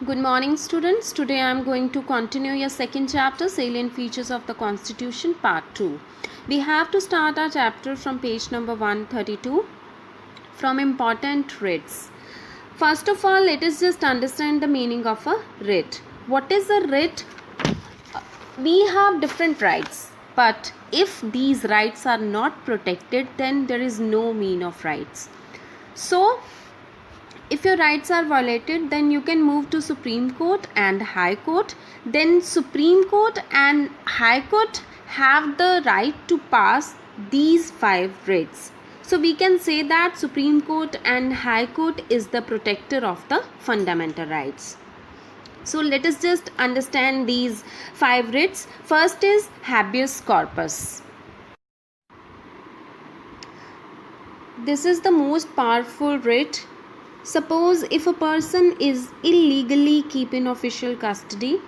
Good morning, students. Today I am going to continue your second chapter, Salient Features of the Constitution, Part 2. We have to start our chapter from page number 132, from important writs. First of all, let us just understand the meaning of a writ. What is a writ? We have different rights, but if these rights are not protected, then there is no mean of rights. So, if your rights are violated, then you can move to Supreme Court and High Court. Then Supreme Court and High Court have the right to pass these 5 writs. So we can say that Supreme Court and High Court is the protector of the fundamental rights. So let us just understand these 5 writs. First is habeas corpus. This is the most powerful writ. Suppose if a person is illegally kept in official custody,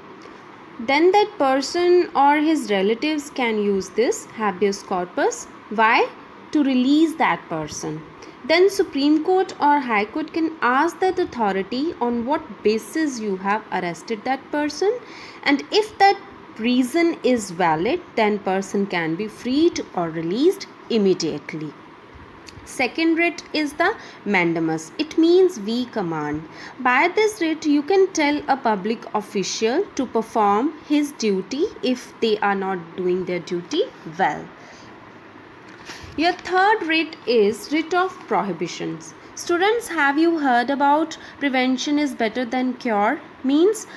then that person or his relatives can use this habeas corpus. Why? To release that person. Then Supreme Court or High Court can ask that authority on what basis you have arrested that person, and if that reason is valid, then person can be freed or released immediately. Second writ is the mandamus. It means we command. By this writ, you can tell a public official to perform his duty if they are not doing their duty well. Your third writ is writ of prohibitions. Students, have you heard about prevention is better than cure? Means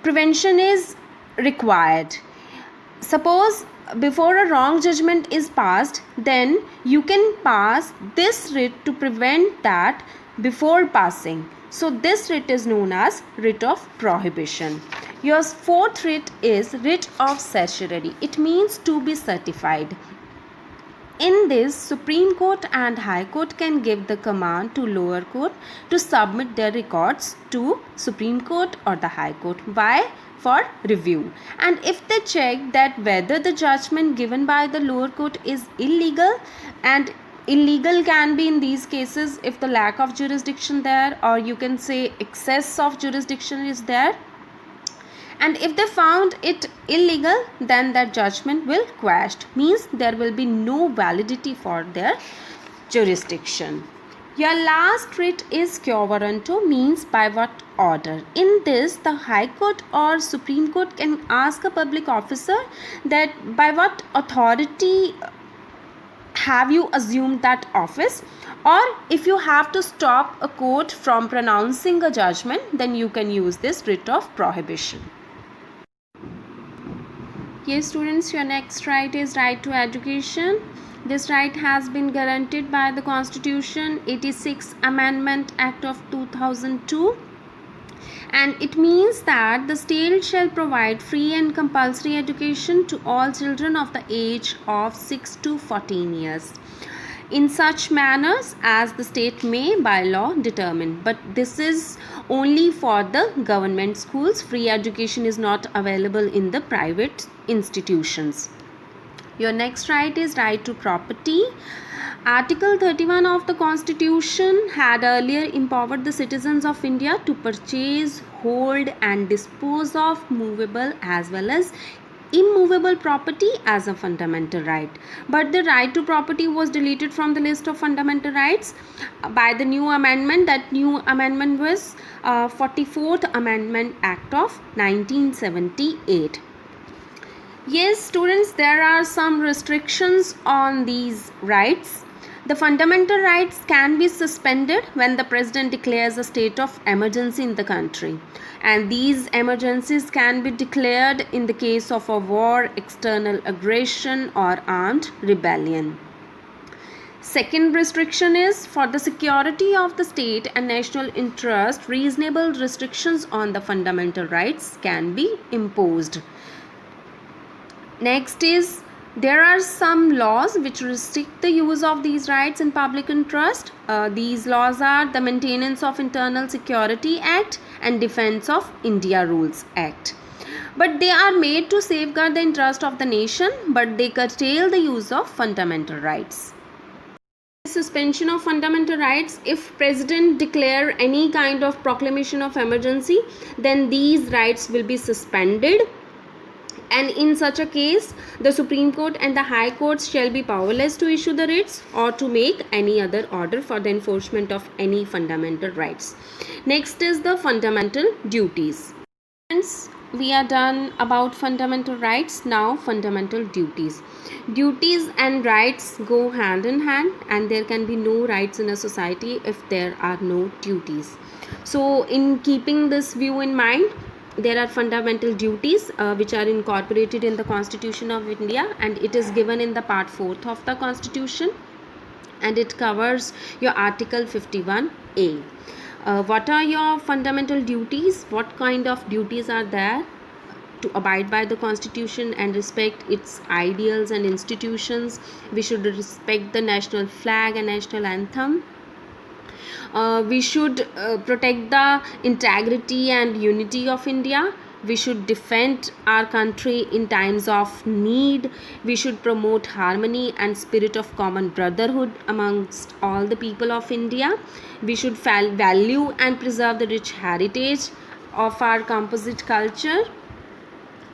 prevention is required. Suppose before a wrong judgment is passed, then you can pass this writ to prevent that before passing. So this writ is known as writ of prohibition. Your fourth writ is writ of certiorari. It means to be certified. In this, Supreme Court and High Court can give the command to lower court to submit their records to Supreme Court or the High Court. Why? For review. And if they check that whether the judgment given by the lower court is illegal, and illegal can be in these cases if the lack of jurisdiction there, or you can say excess of jurisdiction is there, and if they found it illegal, then that judgment will quashed, means there will be no validity for their jurisdiction. Your last writ is quo warranto, means by what order. In this, the High Court or Supreme Court can ask a public officer that by what authority have you assumed that office, or if you have to stop a court from pronouncing a judgment, then you can use this writ of prohibition. Yes, students, your next right is right to education. This right has been guaranteed by the Constitution 86 Amendment Act of 2002, and it means that the state shall provide free and compulsory education to all children of the age of 6 to 14 years in such manners as the state may by law determine. But this is only for the government schools. Free education is not available in the private institutions. Your next right is right to property. Article 31 of the Constitution had earlier empowered the citizens of India to purchase, hold and dispose of movable as well as immovable property as a fundamental right, but the right to property was deleted from the list of fundamental rights by the new amendment. That new amendment was 44th Amendment Act of 1978. Yes, students, there are some restrictions on these rights. The fundamental rights can be suspended when the president declares a state of emergency in the country, and these emergencies can be declared in the case of a war, external aggression or armed rebellion. Second restriction is for the security of the state and national interest, reasonable restrictions on the fundamental rights can be imposed. Next is there are some laws which restrict the use of these rights in public interest. These laws are the Maintenance of Internal Security Act and Defence of India Rules Act. But they are made to safeguard the interest of the nation, but they curtail the use of fundamental rights. suspension of fundamental rights. If president declare any kind of proclamation of emergency, then these rights will be suspended, and in such a case the Supreme Court and the High Courts shall be powerless to issue the writs or to make any other order for the enforcement of any fundamental rights. Next is the fundamental duties. Friends, we are done about fundamental rights. Now fundamental duties. Duties and rights go hand in hand, and there can be no rights in a society if there are no duties. So in keeping this view in mind, there are fundamental duties which are incorporated in the Constitution of India, and it is given in the part 4th of the Constitution, and it covers your Article 51A. What are your fundamental duties? What kind of duties are there? To abide by the Constitution and respect its ideals and institutions. We should respect the national flag and national anthem. We should protect the integrity and unity of India. We should defend our country in times of need. We should promote harmony and spirit of common brotherhood amongst all the people of India. We should value and preserve the rich heritage of our composite culture.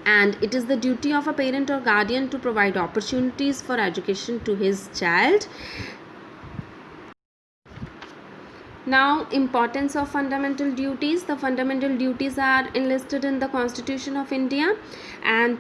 And it is the duty of a parent or guardian to provide opportunities for education to his child. Now, importance of fundamental duties. The fundamental duties are enlisted in the Constitution of India. And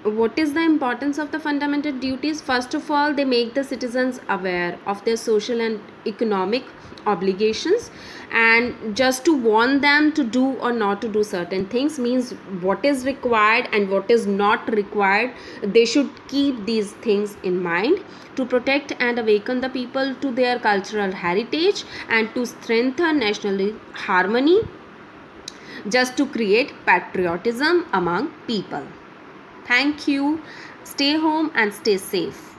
what is the importance of the fundamental duties? First of all, they make the citizens aware of their social and economic obligations, and just to warn them to do or not to do certain things, means what is required and what is not required. They should keep these things in mind to protect and awaken the people to their cultural heritage and to strengthen national harmony, just to create patriotism among people. Thank you. Stay home and stay safe.